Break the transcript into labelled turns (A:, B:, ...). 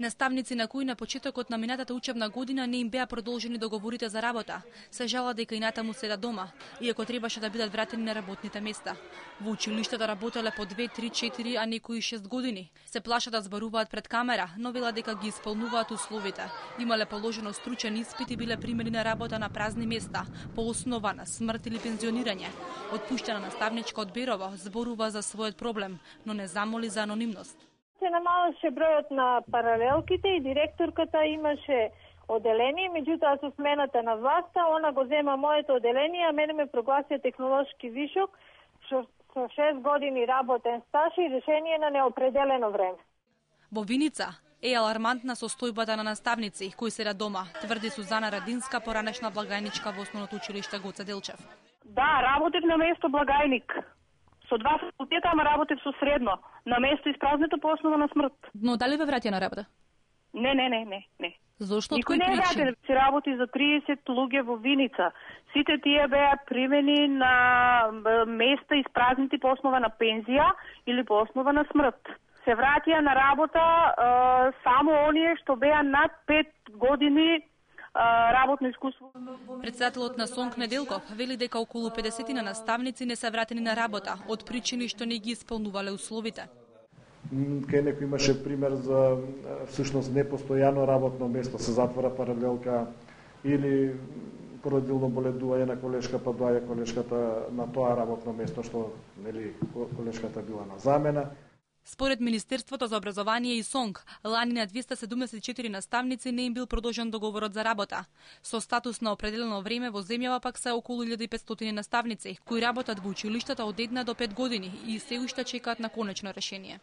A: Наставници на кои на почетокот на минатата учебна година не им беа продолжени договорите за работа, се жалат дека и натаму седат дома, иако требаше да бидат вратени на работните места. Во училиштата работеле по 2, 3, 4, а некои 6 години. Се плашат да зборуваат пред камера, но велат дека ги исполнуваат условите. Имале положено стручен испит и биле примени на работа на празни места, по основа на смрт или пензионирање. Отпуштена наставничка од Берово зборува за својот проблем, но не замоли за анонимност.
B: Се намалеше бројот на паралелките и директорката имаше оделение, меѓутоа со смената на власта, она го зема моето оделение, а мене ме прогласија технолошки вишок со 6 години работен стаж и решение на неопределено време.
A: Во Виница е алармантна состојбата на наставници кои седат дома, тврди Сузана Радинска, поранешна благајничка во Основното училиште Гоце Делчев.
C: Да, работев на место благајник. Со 2 факултета, ама работев со средно. На место испразнето по основа на смрт.
A: Но дали ве враќа на работа?
C: Не.
A: Зошто?
C: Никој не враќа, се работи за 30 луѓе во Виница. Сите тие беа примени на места испразнети по основа на пензија или по основа на смрт. Се враќа на работа само оние што беа над 5 години работно искуство.
A: Председателот на СОНК Неделков вели дека околу 50 на наставници не се вратени на работа од причини што не ги исполнувале условите.
D: Кај некој имаше пример за всушност непостојано работно место, се затвора паралелка или породилно боледување на колешка, па доаѓа колешката на тоа работно место што нели колешката била на замена.
A: Според Министерството за образование и СОНК, лани на 274 наставници не им бил продолжен договорот за работа. Со статус на определено време во земјава пак се околу 1500 наставници, кои работат во училиштата од 1 до 5 години и се уште чекаат на конечно решение.